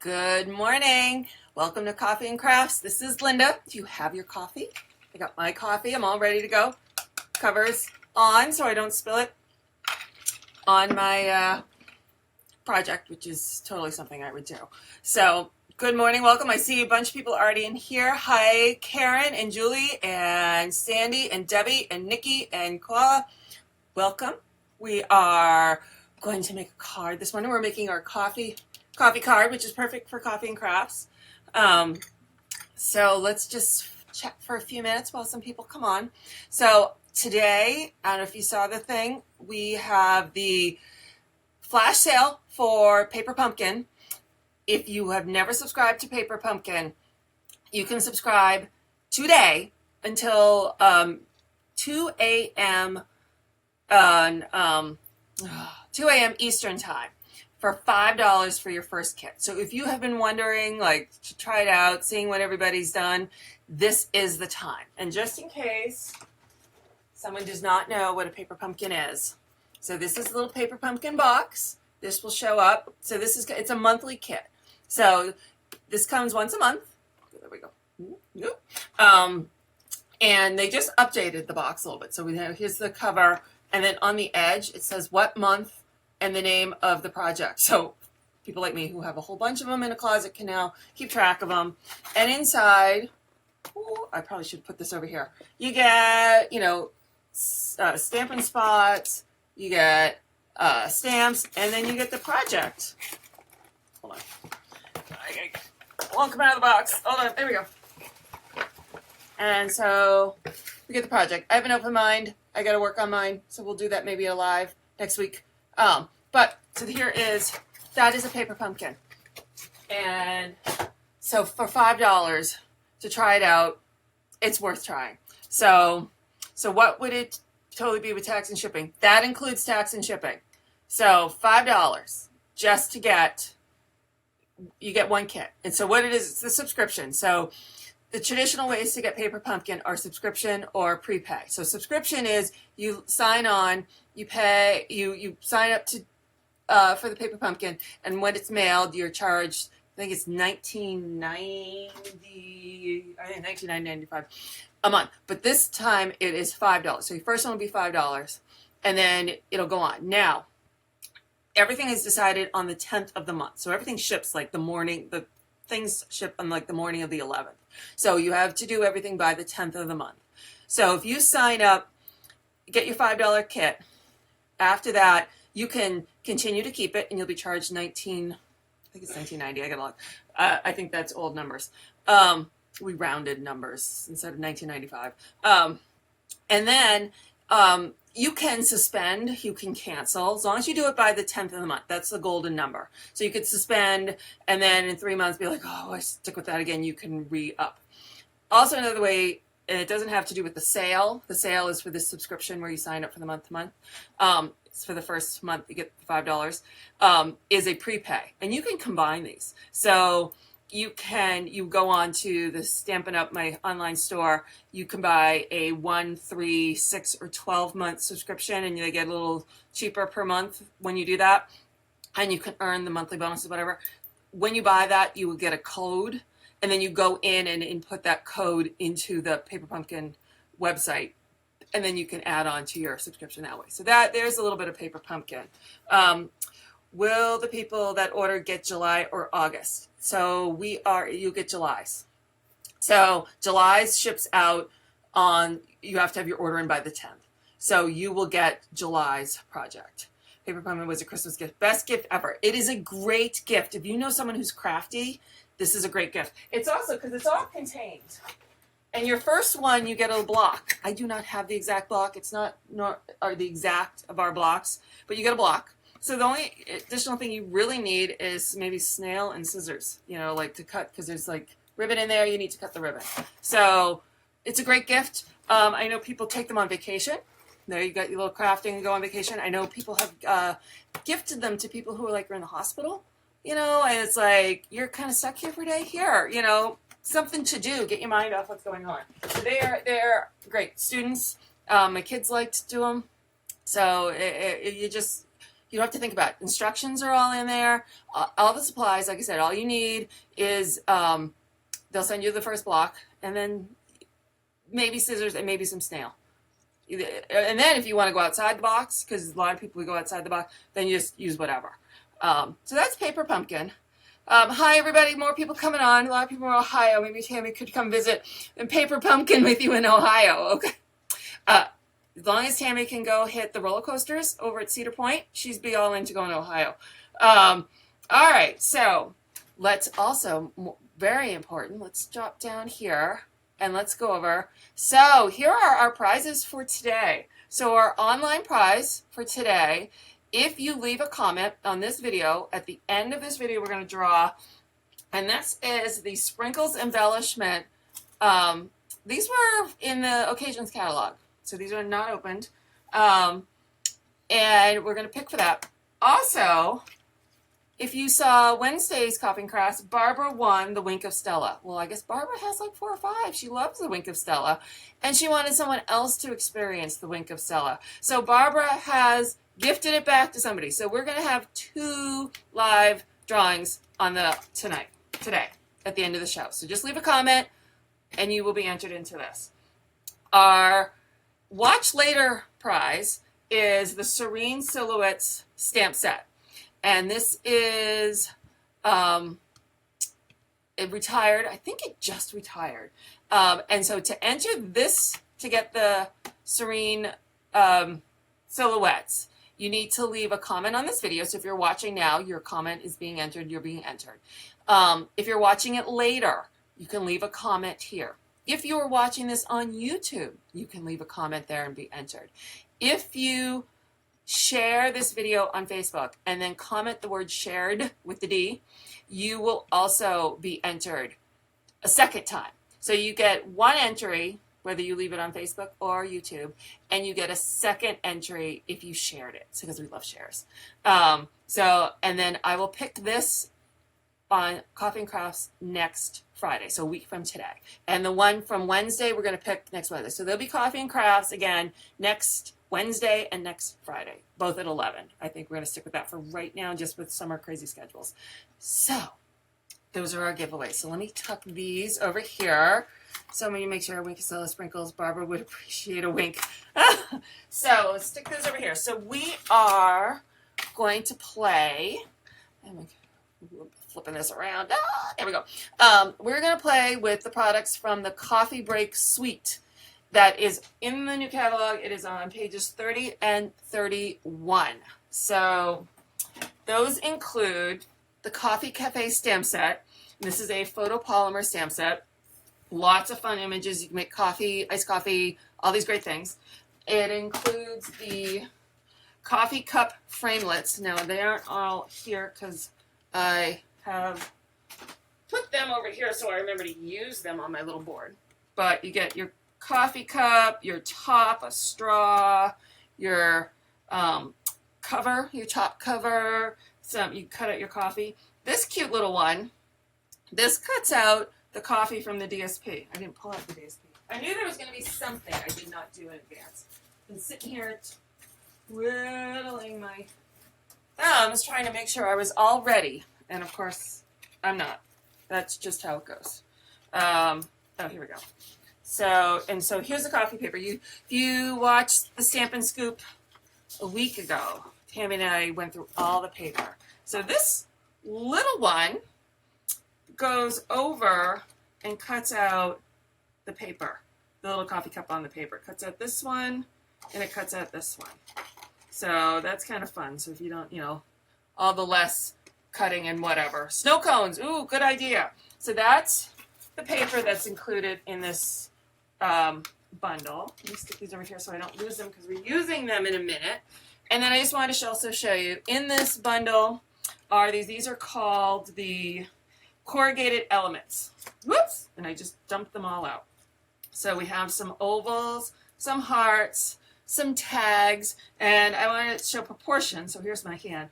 Good morning. Welcome to Coffee and Crafts. This is Linda. Do you have your coffee? I got my coffee. I'm all ready to go. Covers on so I don't spill it on my project, which is totally something I would do. So, good morning. Welcome. I see a bunch of people already in here. Hi, Karen and Julie and Sandy and Debbie and Nikki and Koala. Welcome. We are going to make a card this morning. We're making our coffee card, which is perfect for coffee and crafts. So let's just chat for a few minutes while some people come on. So today, I don't know if you saw the thing, we have the flash sale for Paper Pumpkin. If you have never subscribed to Paper Pumpkin, you can subscribe today until 2 a.m. on 2 a.m. Eastern time for $5 for your first kit. So if you have been wondering, like, to try it out, seeing what everybody's done, this is the time. And just in case someone does not know what a Paper Pumpkin is, so this is a little Paper Pumpkin box. This will show up. So it's a monthly kit. So this comes once a month. There we go. And they just updated the box a little bit. So here's the cover, and then on the edge it says what month and the name of the project. So people like me who have a whole bunch of them in a closet can now keep track of them. And inside, I probably should put this over here. You get, Stampin' spots, you get stamps, and then you get the project. Hold on. I won't come out of the box. Hold on. There we go. And so we get the project. I have an open mind. I got to work on mine, so we'll do that maybe a live next week. So that is a Paper Pumpkin. And so for $5 to try it out, it's worth trying. So what would it totally be with tax and shipping? That includes tax and shipping. So $5 just to you get one kit. And so what it is, it's the subscription. So the traditional ways to get Paper Pumpkin are subscription or prepay. So subscription is you sign on, you pay, you sign up to for the Paper Pumpkin, and when it's mailed, you're charged. I think it's $19.95 a month. But this time it is $5. So your first one will be $5, and then it'll go on. Now, everything is decided on the 10th of the month. So everything ships like the morning. The things ship on like the morning of the 11th. So you have to do everything by the 10th of the month. So if you sign up, get your $5 kit. After that, you can continue to keep it, and you'll be charged I think it's $19.90. I got to look. I think that's old numbers. We rounded numbers instead of $19.95. And then you can suspend, you can cancel, as long as you do it by the 10th of the month. That's the golden number. So you could suspend, and then in 3 months be like, oh, I stick with that again. You can re-up. Also, another way, and it doesn't have to do with the sale. The sale is for this subscription where you sign up for the month to month. It's for the first month you get $5. Is a prepay, and you can combine these. So you go on to the Stampin' Up, my online store. You can buy a 1, 3, 6, or 12-month subscription, and you get a little cheaper per month when you do that. And you can earn the monthly bonuses, whatever. When you buy that, you will get a code, and then you go in and input that code into the Paper Pumpkin website, and then you can add on to your subscription that way. So there's a little bit of Paper Pumpkin. Will the people that order get July or August? So you get July's. So July's ships out you have to have your order in by the 10th. So you will get July's project. Paper Pumpkin was a Christmas gift. Best gift ever. It is a great gift. If you know someone who's crafty, this is a great gift. It's also, because it's all contained. And your first one, you get a block. I do not have the exact block. It's not the exact of our blocks, but you get a block. So the only additional thing you really need is maybe snail and scissors, like to cut, because there's like ribbon in there. You need to cut the ribbon. So it's a great gift. I know people take them on vacation. There you got your little crafting and go on vacation. I know people have gifted them to people who are in the hospital, and it's like, you're kind of stuck here for a day here, something to do, get your mind off what's going on. So they're great. Students, my kids like to do them. So You don't have to think about it. Instructions are all in there. All the supplies, like I said, all you need is they'll send you the first block, and then maybe scissors and maybe some snail. And then if you want to go outside the box, because a lot of people go outside the box, then you just use whatever. So that's Paper Pumpkin. Hi, everybody. More people coming on. A lot of people in Ohio. Maybe Tammy could come visit and Paper Pumpkin with you in Ohio. Okay. As long as Tammy can go hit the roller coasters over at Cedar Point, she's be all in to go in Ohio. All right. So let's also, very important, let's drop down here and let's go over. So here are our prizes for today. So our online prize for today, if you leave a comment on this video, at the end of this video, we're going to draw, and this is the Sprinkles Embellishment. These were in the Occasions catalog, so these are not opened, and we're going to pick for that. Also, if you saw Wednesday's Coffee and Crafts, Barbara won the Wink of Stella. Well, I guess Barbara has like 4 or 5. She loves the Wink of Stella, and she wanted someone else to experience the Wink of Stella. So Barbara has gifted it back to somebody. So we're going to have 2 live drawings on today, at the end of the show. So just leave a comment, and you will be entered into this. Our Watch Later prize is the Serene Silhouettes stamp set. And this is it retired. I think it just retired. And so to enter this, to get the Serene Silhouettes, you need to leave a comment on this video. So if you're watching now, your comment is being entered. You're being entered. If you're watching it later, you can leave a comment here. If you are watching this on YouTube, you can leave a comment there and be entered. If you share this video on Facebook and then comment the word shared with the D, you will also be entered a second time. So you get 1 entry, whether you leave it on Facebook or YouTube, and you get a second entry if you shared it, because we love shares. And then I will pick this on Coffee and Crafts next Friday, so a week from today. And the one from Wednesday, we're going to pick next Wednesday. So there'll be Coffee and Crafts again next Wednesday and next Friday, both at 11. I think we're going to stick with that for right now, just with summer crazy schedules. So those are our giveaways. So let me tuck these over here. So many make sure Wink of Stella sprinkles. Barbara would appreciate a wink. So let's stick those over here. So we are going to play. Flipping this around. There we go. We're going to play with the products from the Coffee Break Suite. That is in the new catalog. It is on pages 30 and 31. So those include the Coffee Cafe stamp set. This is a photopolymer stamp set. Lots of fun images. You can make coffee, iced coffee, all these great things. It includes the coffee cup framelets. Now, they aren't all here because I have put them over here so I remember to use them on my little board. But you get your coffee cup, your top, a straw, your cover, your top cover, you cut out your coffee. This cute little one, this cuts out the coffee from the DSP. I didn't pull out the DSP. I knew there was going to be something I did not do in advance. I've been sitting here twiddling my thumbs trying to make sure I was all ready. And of course, I'm not. That's just how it goes. Oh, here we go. So here's the coffee paper. If you watched the Stampin' Scoop a week ago, Tammy and I went through all the paper. So this little one goes over and cuts out the paper, the little coffee cup on the paper. Cuts out this one, and it cuts out this one. So that's kind of fun. So if you don't, all the less cutting and whatever. Snow cones, ooh, good idea. So that's the paper that's included in this bundle. Let me stick these over here so I don't lose them because we're using them in a minute. And then I just wanted to also show you, in this bundle are these are called the corrugated elements. Whoops! And I just dumped them all out. So we have some ovals, some hearts, some tags, and I wanted to show proportion. So here's my hand.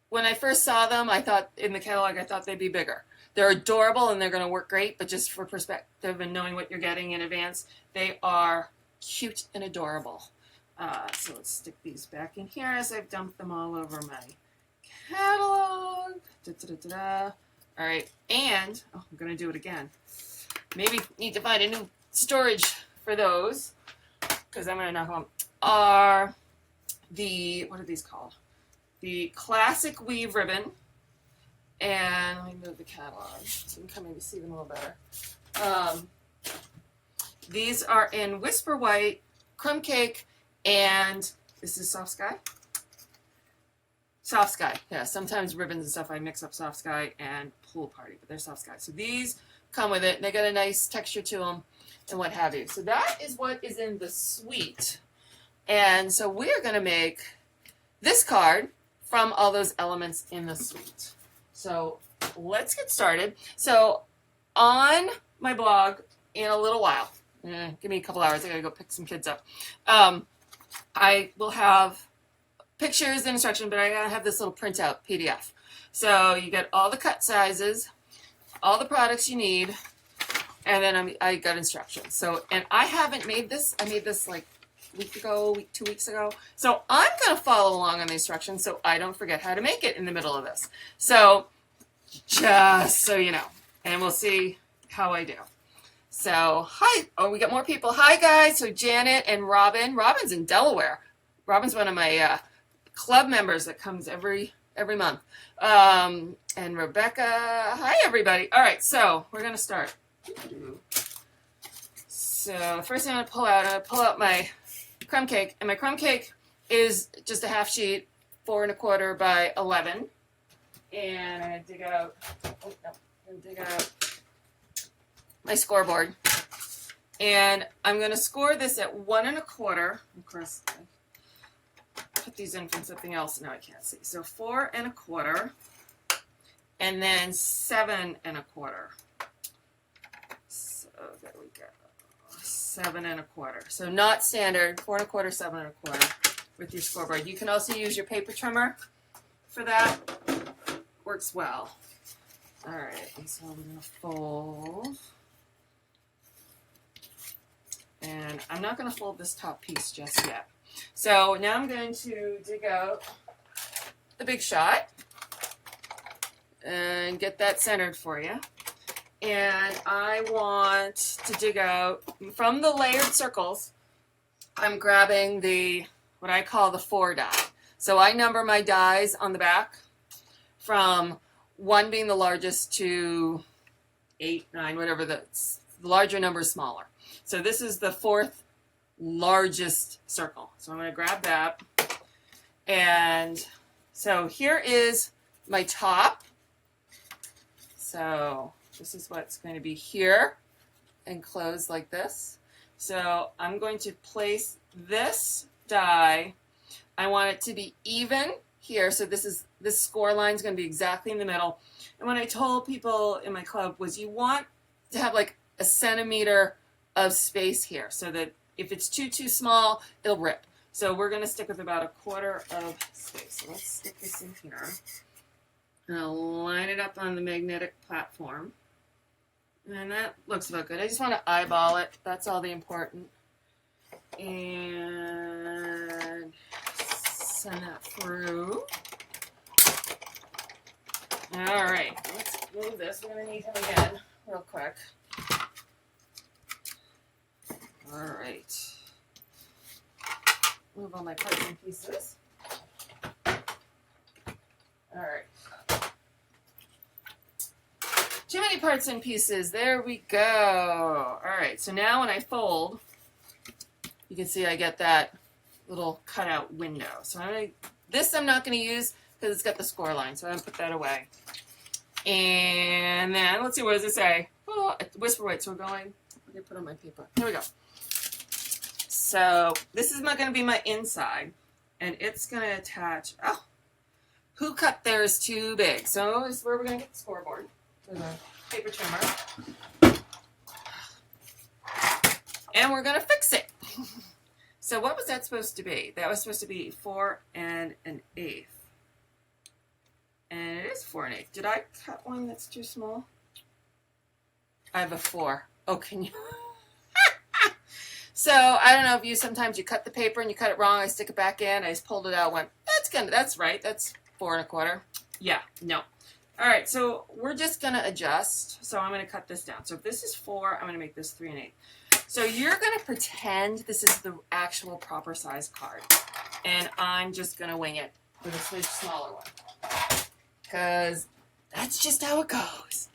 When I first saw them, I thought in the catalog, I thought they'd be bigger. They're adorable and they're going to work great, but just for perspective and knowing what you're getting in advance, they are cute and adorable. So let's stick these back in here as I've dumped them all over my catalog. Da, da, da, da, da. All right, and I'm going to do it again. Maybe need to find a new storage for those, because I'm going to knock them. Are the, what are these called? The Classic Weave Ribbon. And let me move the catalog so you can maybe see them a little better. These are in Whisper White, Crumb Cake, and this is Soft Sky. Soft Sky, yeah. Sometimes ribbons and stuff, I mix up Soft Sky and Pool Party, but they're Soft Sky. So these come with it. They got a nice texture to them and what have you. So that is what is in the suite. And so we are going to make this card from all those elements in the suite. So let's get started. So on my blog in a little while, give me a couple hours, I gotta go pick some kids up. I will have pictures and instruction, but I gotta have this little printout PDF. So you get all the cut sizes, all the products you need, and then I got instructions. So, and I haven't made this, I made this like a week ago, 2 weeks ago. So I'm gonna follow along on the instructions so I don't forget how to make it in the middle of this. So just so you know, and we'll see how I do. So, hi. Oh, we got more people. Hi, guys. So, Janet and Robin. Robin's in Delaware. Robin's one of my club members that comes every month. And Rebecca. Hi, everybody. All right, so we're going to start. So, first thing I'm going to pull out my crumb cake. And my crumb cake is just a half sheet, 4 1/4 by 11. And I'm going to dig out, my scoreboard. And I'm going to score this at 1 1/4. Of course, I put these in from something else. Now I can't see. So 4 1/4. And then 7 1/4. So there we go. 7 1/4. So not standard. 4 1/4, 7 1/4 with your scoreboard. You can also use your paper trimmer for that. Works well. All right, and so I'm going to fold. And I'm not going to fold this top piece just yet. So now I'm going to dig out the Big Shot and get that centered for you. And I want to dig out, from the layered circles, I'm grabbing the, what I call the 4 die. So I number my dies on the back, from 1 being the largest to 8, 9, whatever the larger number is smaller. So this is the 4th largest circle. So I'm going to grab that. And so here is my top. So this is what's going to be here and close like this. So I'm going to place this die. I want it to be even here. So this score line is going to be exactly in the middle. And what I told people in my club was you want to have like a centimeter of space here, so that if it's too small, it'll rip. So we're going to stick with about 1/4 of space. So let's stick this in here. And I'll line it up on the magnetic platform. And that looks about good. I just want to eyeball it. That's all the important. And send that through. All right, let's move this. We're going to need him again real quick. All right. Move all my parts and pieces. All right. Too many parts and pieces. There we go. All right. So now when I fold, you can see I get that little cutout window. So this I'm not going to use because it's got the score line. So I'm going to put that away. And then let's see, what does it say? Oh, Whisper White. So we're going to put on my paper. Here we go. So this is going to be my inside, and it's going to attach. Oh, who cut theirs too big? So this is where we're going to get the scoreboard with a paper trimmer, and we're going to fix it. So what was that supposed to be? That was supposed to be 4 1/8, and it is 4 1/8. Did I cut one that's too small? I have a 4. Oh, can you? So I don't know if sometimes you cut the paper and you cut it wrong. I stick it back in. I just pulled it out. Went, that's right. That's 4 1/4. Yeah, no. All right, so we're just gonna adjust. So I'm gonna cut this down. So if this is 4, I'm gonna make this 3 1/8. So you're gonna pretend this is the actual proper size card, and I'm just gonna wing it with a smaller one, because that's just how it goes.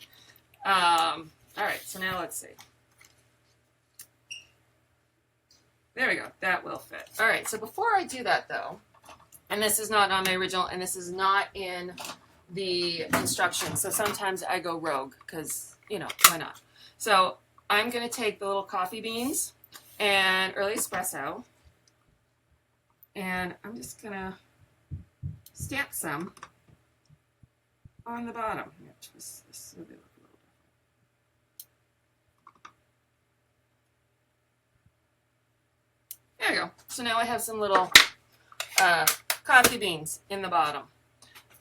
All right, so now let's see. There we go. That will fit. All right, so before I do that, though, and this is not on my original, and this is not in the instructions, so sometimes I go rogue because, you know, why not? So I'm going to take the little coffee beans and early espresso, and I'm just going to stamp some on the bottom. Here, twist this so they look a little different. There we go. So now I have some little coffee beans in the bottom.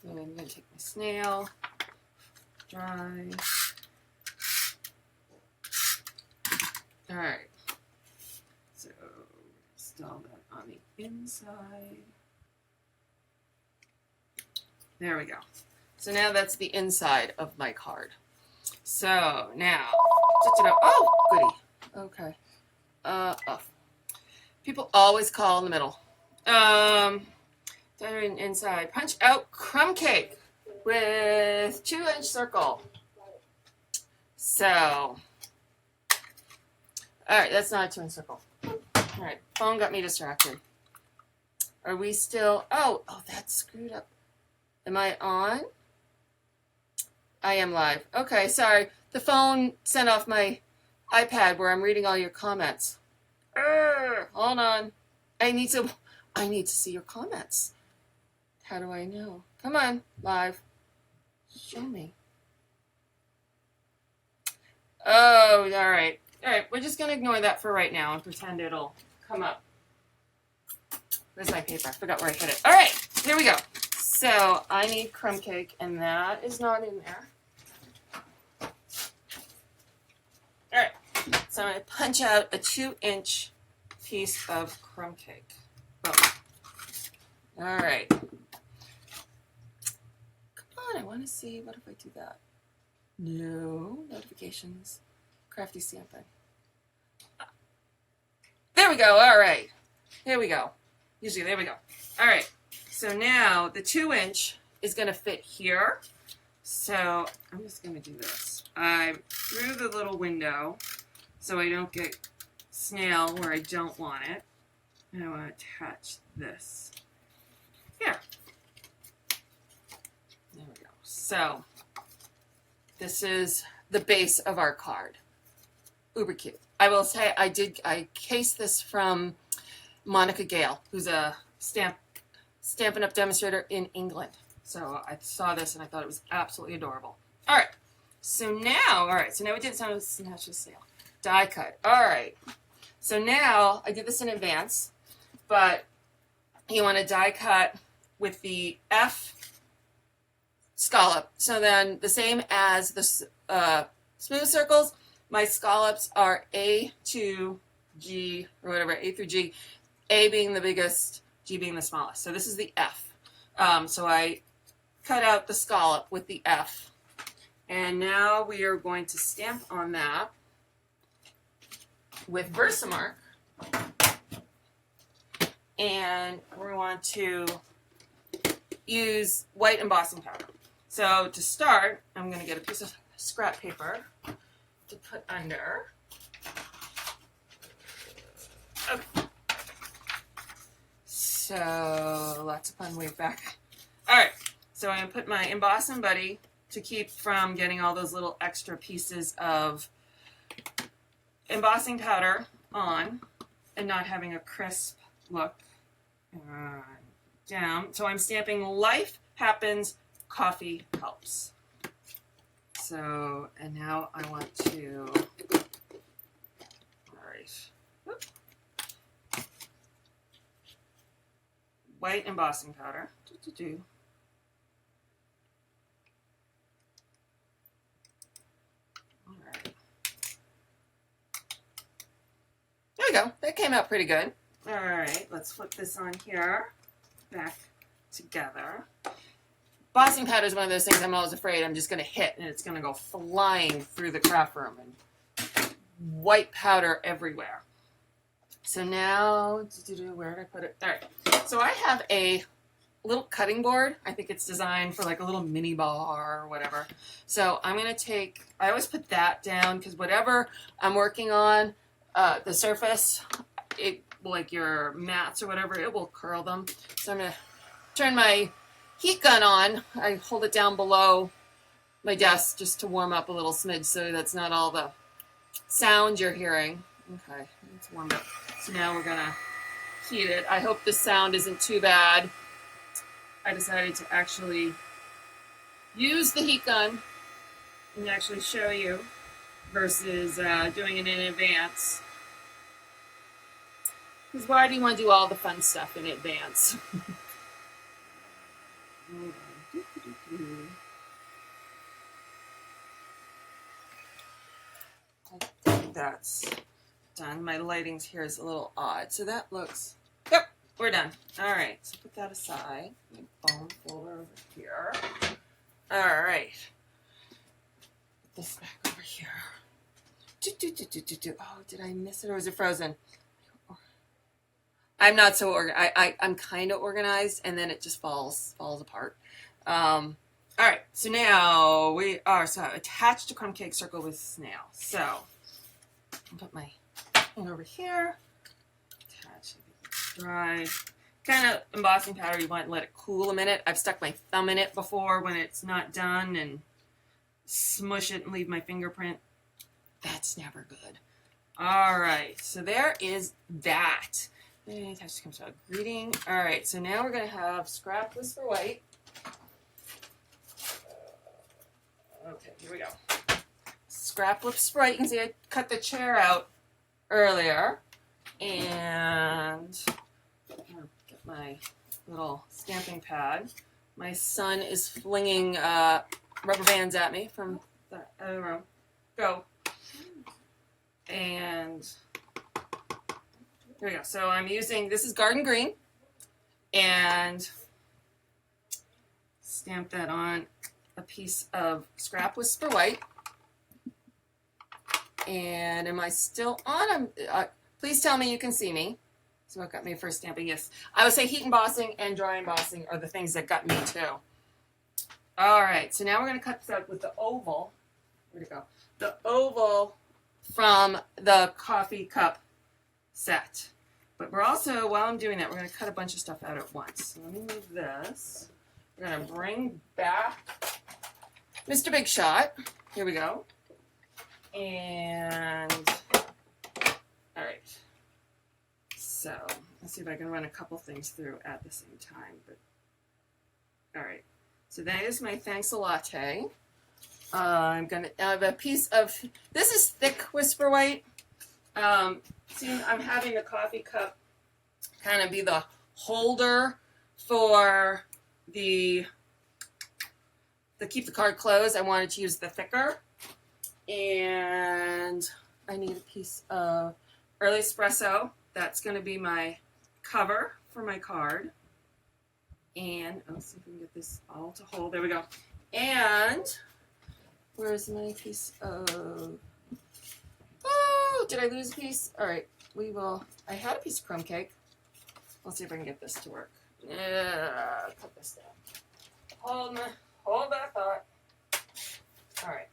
And I'm going to take my snail, dry. All right. So install that on the inside. There we go. So now that's the inside of my card. So now, oh, goody. Okay. Off. People always call in the middle. Inside. Punch out crumb cake with 2-inch circle. So, all right, that's not a 2-inch circle. All right, phone got me distracted. Are we still? Oh, that's screwed up. Am I on? I am live. Okay, sorry. The phone sent off my iPad where I'm reading all your comments. Hold on. I need to see your comments. How do I know? Come on, live. Show me. Oh, all right. All right, we're just going to ignore that for right now and pretend it'll come up. Where's my paper? I forgot where I put it. All right, here we go. So I need crumb cake, and that is not in there. All right, so I'm going to punch out a 2-inch piece of crumb cake. Boom. All right. I want to see, what if I do that? No, notifications, Crafty Stampin. There we go, all right. Here we go. Usually, there we go. All right, so now the 2-inch is going to fit here. So I'm just going to do this. I'm through the little window so I don't get snail where I don't want it. And I want to attach this here. There we go. So this is the base of our card. Uber cute. I will say I cased this from Monica Gale, who's a Stampin' Up! Demonstrator in England. So I saw this and I thought it was absolutely adorable. All right. So now we did some natural sale. Die cut. All right. So now I did this in advance, but you want to die cut with the F scallop. So then the same as the smooth circles, my scallops are A to G, or whatever, A through G, A being the biggest, G being the smallest. So this is the F. So I cut out the scallop with the F. And now we are going to stamp on that with Versamark. And we want to use white embossing powder. So to start, I'm going to get a piece of scrap paper to put under. Okay. So lots of fun way back. All right, so I'm going to put my embossing buddy to keep from getting all those little extra pieces of embossing powder on and not having a crisp look. Down. So I'm stamping Life Happens, Coffee Helps. So, and now I want to, all right, whoop. White embossing powder. All right. we go. That came out pretty good. All right, let's flip this on here, back together. Embossing powder is one of those things I'm always afraid I'm just going to hit and it's going to go flying through the craft room and white powder everywhere. So now, where did I put it? All right, so I have a little cutting board. I think it's designed for like a little mini bar or whatever. So I'm going to take, I always put that down because whatever I'm working on, the surface, it like your mats or whatever, it will curl them. So I'm going to turn my heat gun on. I hold it down below my desk just to warm up a little smidge so that's not all the sound you're hearing. Okay, it's warmed up. So now we're gonna heat it. I hope the sound isn't too bad. I decided to actually use the heat gun and actually show you versus doing it in advance. Because why do you want to do all the fun stuff in advance? I think that's done. My lighting here is a little odd, so that looks, yep, we're done. All right, so put that aside. My foam folder over here. All right, put this back over here. Oh, did I miss it or is it frozen? I'm not so organized. I'm kind of organized, and then it just falls apart. All right, so now we are attached to crumb cake circle with snail. So I'll put my thing over here. Attach it dry. Kind of embossing powder. You want to let it cool a minute. I've stuck my thumb in it before when it's not done and smush it and leave my fingerprint. That's never good. All right, so there is that. Attached comes out greeting. All right, so now we're gonna have scrap whisper white. Okay, here we go. Scrap whisper white. You can see I cut the chair out earlier, and I'm gonna get my little stamping pad. My son is flinging rubber bands at me from the other room. Go. And here we go. So I'm using, this is Garden Green, and stamp that on a piece of scrap whisper white. And am I still on? Please tell me you can see me. So what got me first stamping? Yes. I would say heat embossing and dry embossing are the things that got me too. All right. So now we're going to cut this out with the oval. Where'd it go? The oval from the coffee cup set. But we're also, while I'm doing that, we're going to cut a bunch of stuff out at once. So let me move this. We're going to bring back Mr. Big Shot. Here we go. And, all right. So let's see if I can run a couple things through at the same time. But all right. So that is my Thanks a Latte. I'm going to have a piece of, this is thick whisper white. See, I'm having the coffee cup kind of be the holder for the keep the card closed. I wanted to use the thicker. And I need a piece of early espresso. That's going to be my cover for my card. And let's see if we can get this all to hold. There we go. And where's my piece of... Oh, did I lose a piece? All right, we will... I had a piece of crumb cake. Let's see if I can get this to work. Yeah, cut this down. Hold that thought. All right.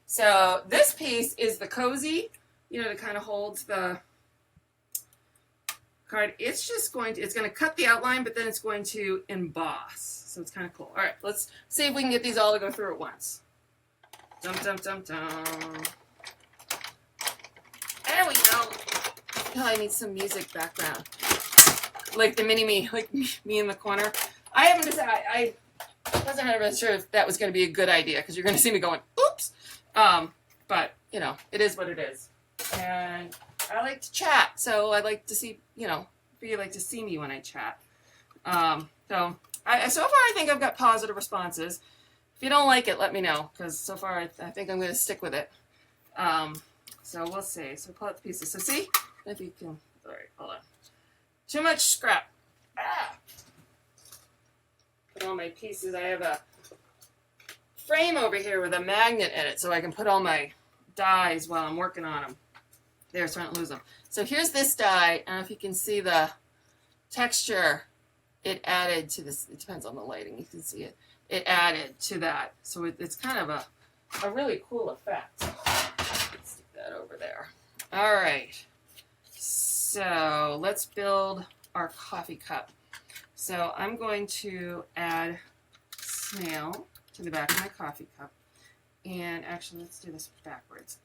So this piece is the cozy, you know, that kind of holds the card. It's just going to, it's going to cut the outline, but then it's going to emboss. So it's kind of cool. All right, let's see if we can get these all to go through at once. Dum, dum, dum, dum. There we go. Oh, I need some music background. Like the mini-me, like me in the corner. I haven't decided, I wasn't 100% sure if that was going to be a good idea because you're going to see me going, oops. But, you know, it is what it is. And I like to chat, so I like to see, you know, if you like to see me when I chat. So far I think I've got positive responses. If you don't like it, let me know, because so far I think I'm going to stick with it. So we'll see. So pull out the pieces. So see, If you can, all right, hold on. Too much scrap. Ah! Put all my pieces. I have a frame over here with a magnet in it so I can put all my dies while I'm working on them. There, so I don't lose them. So here's this die. I don't know if you can see the texture it added to this. It depends on the lighting. You can see it. It added to that. So it's kind of a really cool effect. Let's stick that over there. All right. So let's build our coffee cup. So I'm going to add snail to the back of my coffee cup. And actually, let's do this backwards.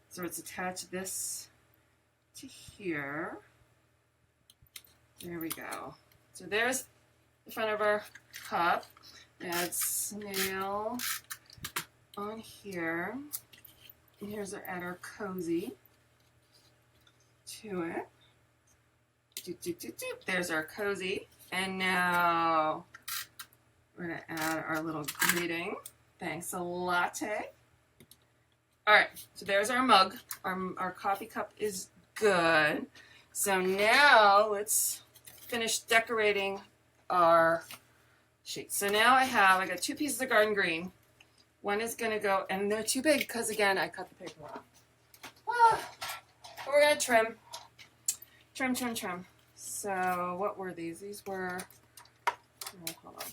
So let's attach this to here. There we go. So there's the front of our cup. Add snail on here. And here's add our cozy to it. Doop, doop, doop, doop. There's our cozy. And now we're going to add our little greeting. Thanks a latte. All right, so there's our mug. Our coffee cup is good. So now let's finish decorating our sheet. So now I got 2 pieces of garden green. One is going to go, and they're too big because, again, I cut the paper off. We're going to trim. Trim, trim, trim. So what were these? These were, hold on.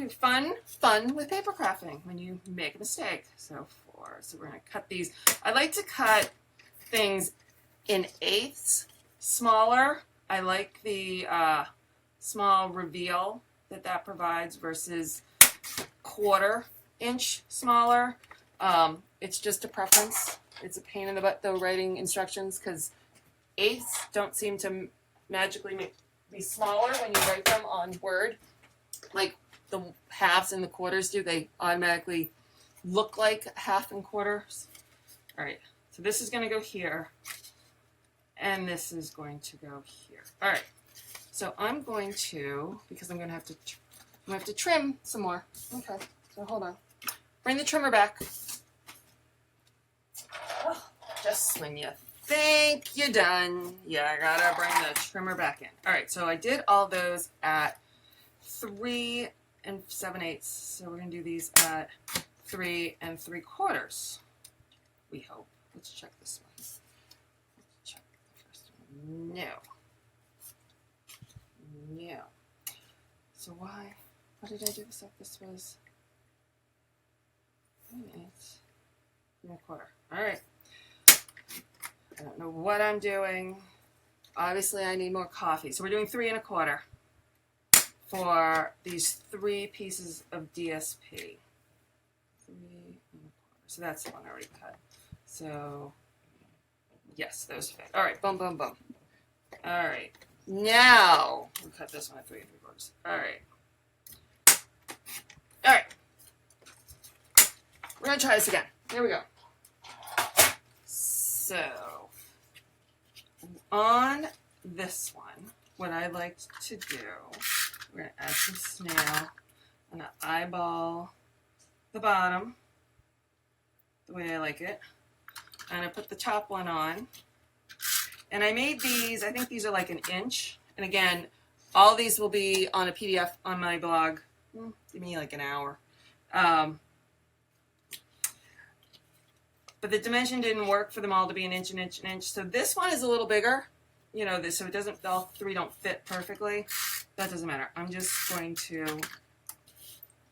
Fun with paper crafting when you make a mistake. So we're going to cut these. I like to cut things in eighths, smaller. I like the small reveal that provides versus 1/4 inch smaller. It's just a preference. It's a pain in the butt though writing instructions because eighths don't seem to magically be smaller when you write them on Word. Like the halves and the quarters do, they automatically look like half and quarters. All right, so this is going to go here, and this is going to go here. All right, so I'm going to, because I'm going to have to trim some more. Okay, so hold on. Bring the trimmer back. Oh, just when you think you're done, I gotta bring the trimmer back in. All right, so I did all those at 3 7/8. So we're gonna do these at 3 3/4. We hope. Let's check this one. Let's check the first one. No. So why? What did I do this up? This was 3 3/4. All right. I don't know what I'm doing. Obviously, I need more coffee. So we're doing 3 1/4 for these 3 pieces of DSP. 3 1/4. So that's the one I already cut. So, yes, those fit. All right, boom, boom, boom. All right. Now, we'll cut this one at 3 3/4. All right. All right. We're going to try this again. Here we go. So, on this one, what I like to do, we're going to add some snail. I'm going to eyeball the bottom the way I like it. I'm going to put the top one on. And I made these, I think these are like 1 inch. And again, all these will be on a PDF on my blog. Give me like an hour. But the dimension didn't work for them all to be 1 inch, 1 inch, 1 inch. So this one is a little bigger. You know, so it doesn't, all 3 don't fit perfectly. That doesn't matter. I'm just going to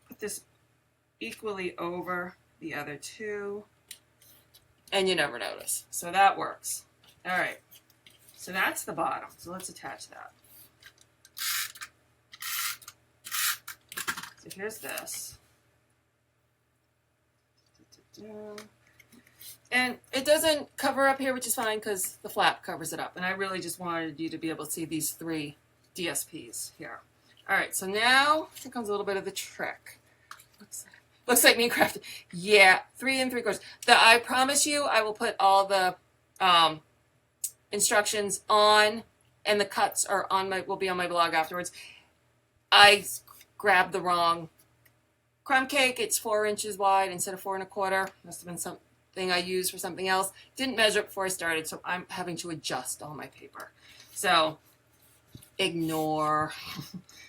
put this equally over the other 2. And you never notice. So that works. All right. So that's the bottom. So let's attach that. So here's this. And it doesn't cover up here, which is fine because the flap covers it up. And I really just wanted you to be able to see these 3 DSPs here. All right, so now here comes a little bit of the trick. Looks like me and Crafty. Yeah, 3 3/4. I promise you I will put all the instructions on, and the cuts are on will be on my blog afterwards. I grabbed the wrong crumb cake. It's 4 inches wide instead of 4 1/4. Must have been thing I used for something else. Didn't measure it before I started, so I'm having to adjust all my paper. So ignore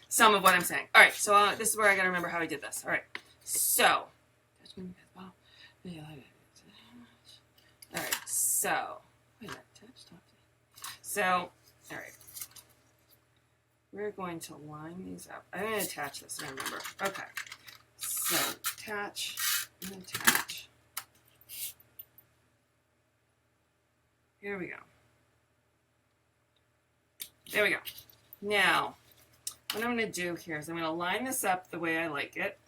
some of what I'm saying. All right, so this is where I got to remember how I did this. All right, so all right, so all right, we're going to line these up. I'm going to attach this, I remember. Okay, so attach and attach. Here we go. There we go. Now, what I'm going to do here is I'm going to line this up the way I like it.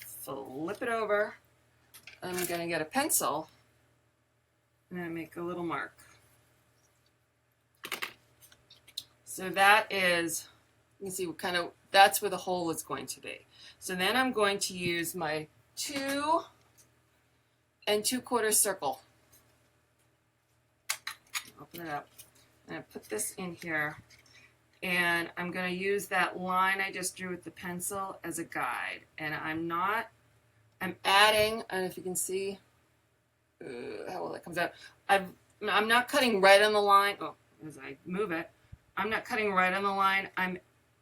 Flip it over. I'm going to get a pencil and make a little mark. So that is, you can see what kind of, that's where the hole is going to be. So then I'm going to use my 2 2/4 circle. Open it up. I'm going to put this in here, and I'm going to use that line I just drew with the pencil as a guide. And I'm adding, I don't know if you can see how well that comes out. I'm not cutting right on the line. Oh, as I move it, I'm not cutting right on the line. I'm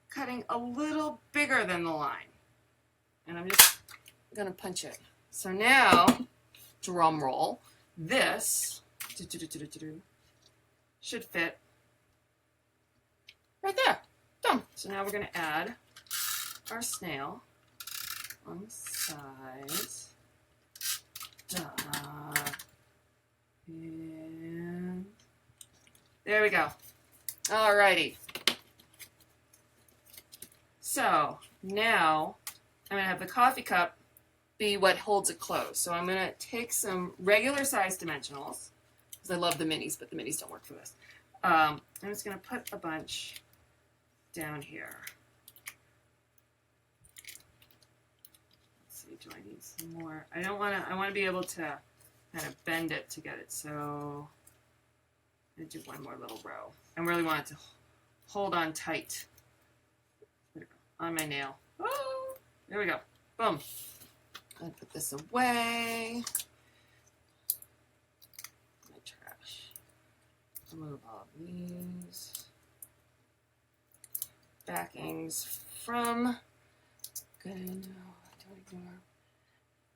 cutting a little bigger than the line. And I'm just going to punch it. So now, drum roll, this should fit right there. Done. So now we're going to add our snail on the sides. And there we go. Alrighty. So now I'm going to have the coffee cup be what holds it closed. So I'm going to take some regular size dimensionals, because I love the minis, but the minis don't work for this. I'm just going to put a bunch down here. Let's see, do I need some more? I want to be able to kind of bend it to get it. So I'm going to do one more little row. I really want it to hold on tight on my nail. Oh, there we go. Boom. I'll put this away. My trash. Remove all of these backings from. Good. No, don't ignore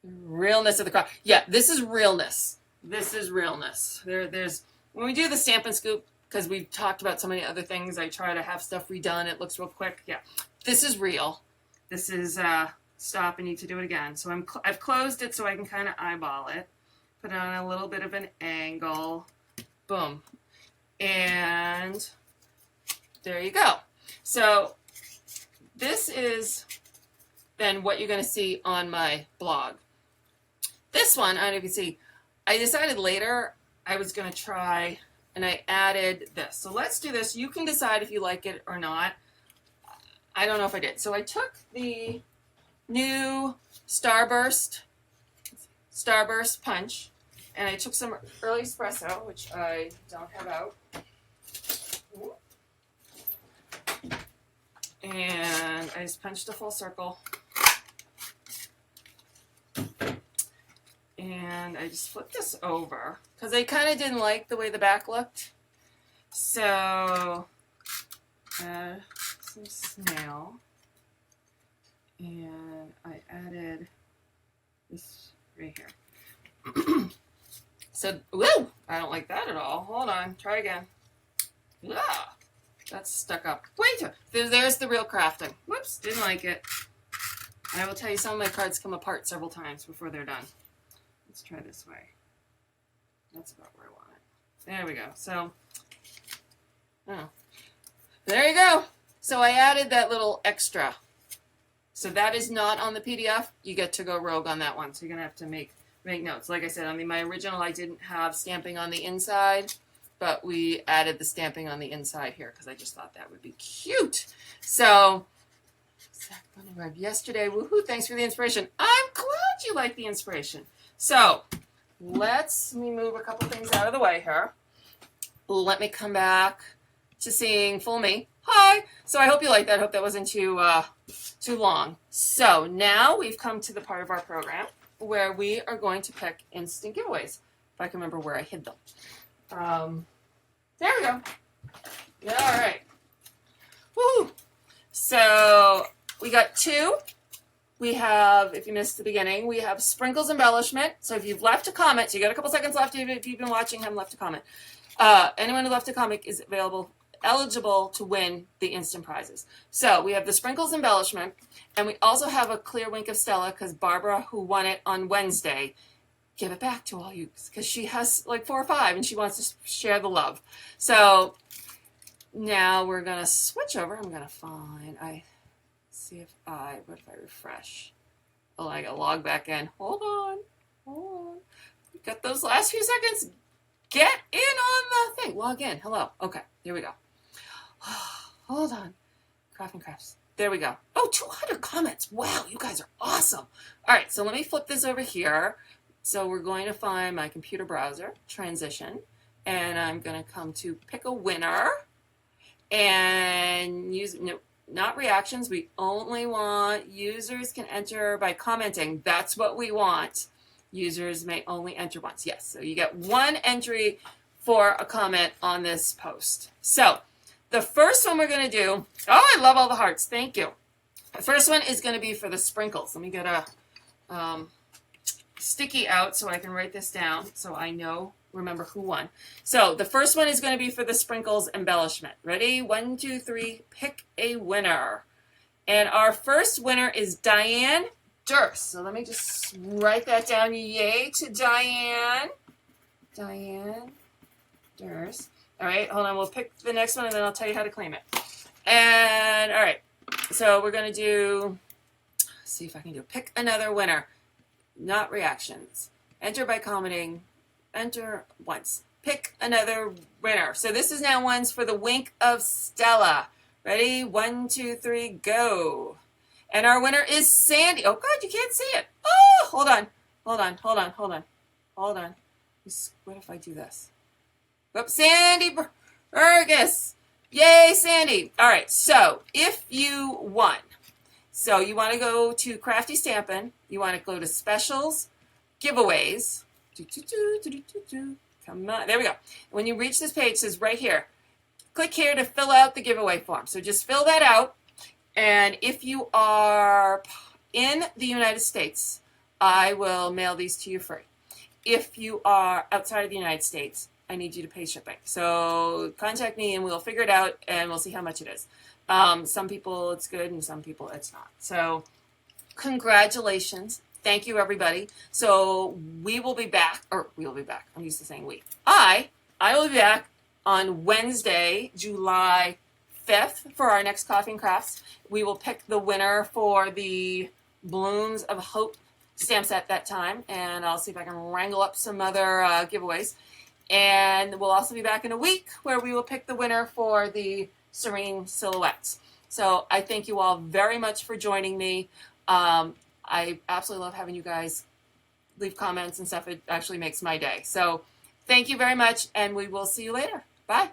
the realness of the craft. Yeah, this is realness. This is realness. There's when we do the Stampin' Scoop, because we've talked about so many other things. I try to have stuff redone. It looks real quick. Yeah, this is real. This is stop. I need to do it again. So I've closed it so I can kind of eyeball it. Put it on a little bit of an angle. Boom. And there you go. So this is then what you're going to see on my blog. This one, I don't know if you can see, I decided later I was going to try, and I added this. So let's do this. You can decide if you like it or not. I don't know if I did. So I took the new Starburst punch, and I took some early espresso, which I don't have out. And I just punched a full circle. And I just flipped this over because I kind of didn't like the way the back looked. So add some snail. And I added this right here. So, woo! I don't like that at all. Hold on. Try again. Yeah. That's stuck up. Wait, there's the real crafting. Whoops, didn't like it. I will tell you, some of my cards come apart several times before they're done. Let's try this way. That's about where I want it. There we go. So, oh, there you go. So I added that little extra. So that is not on the PDF. You get to go rogue on that one. So you're gonna have to make notes. Like I said, on my original, I didn't have stamping on the inside. But we added the stamping on the inside here because I just thought that would be cute. So, Zach arrived yesterday. Woohoo, thanks for the inspiration. I'm glad you like the inspiration. So, let me move a couple things out of the way here. Let me come back to seeing full me. Hi. So I hope you like that. I hope that wasn't too long. So now we've come to the part of our program where we are going to pick instant giveaways. If I can remember where I hid them. There we go. All right. Woo! So we got 2. We have, if you missed the beginning, we have Sprinkles Embellishment. So if you've left a comment, so you got a couple seconds left if you've been watching, haven't left a comment. Anyone who left a comment is eligible to win the instant prizes. So we have the Sprinkles Embellishment, and we also have a Clear Wink of Stella because Barbara, who won it on Wednesday, give it back to all you because she has like 4 or 5 and she wants to share the love. So now we're gonna switch over. I'm gonna find what if I refresh? Oh, I gotta log back in. Hold on. You got those last few seconds. Get in on the thing. Log in. Hello. Okay, here we go. Hold on. Craft and Crafts. There we go. Oh, 200 comments. Wow, you guys are awesome. All right, so let me flip this over here. So we're going to find my computer browser, transition, and I'm going to come to pick a winner and use, no, not reactions. We only want users can enter by commenting. That's what we want. Users may only enter once. Yes, so you get 1 entry for a comment on this post. So the first one we're going to do, oh, I love all the hearts. Thank you. The first one is going to be for the sprinkles. Let me get a sticky out so I can write this down so I remember who won. So the first one is going to be for the Sprinkles Embellishment. Ready? 1, 2, 3, pick a winner. And our first winner is Diane Durst. So let me just write that down. Yay to Diane. Diane Durst. All right, hold on. We'll pick the next one and then I'll tell you how to claim it. And all right, so we're going to do, see if I can do, pick another winner. Not reactions. Enter by commenting. Enter once. Pick another winner. So this is now ones for the Wink of Stella. Ready? 1, 2, 3, go. And our winner is Sandy. Oh, God, you can't see it. Oh, hold on. What if I do this? Oops, Sandy Burgess. Yay, Sandy. All right, so if you won, so you want to go to Crafty Stampin', you want to go to Specials, Giveaways. Come on, there we go. When you reach this page, it says right here, click here to fill out the giveaway form. So just fill that out. And if you are in the United States, I will mail these to you free. If you are outside of the United States, I need you to pay shipping. So contact me and we'll figure it out and we'll see how much it is. Some people it's good and some people it's not. So congratulations. Thank you, everybody. So we will be back. I'm used to saying we. I will be back on Wednesday, July 5th for our next Coffee and Crafts. We will pick the winner for the Blooms of Hope stamp set that time, and I'll see if I can wrangle up some other giveaways. And we'll also be back in a week where we will pick the winner for the Serene Silhouettes. So I thank you all very much for joining me. I absolutely love having you guys leave comments and stuff. It actually makes my day. So thank you very much, and we will see you later. Bye.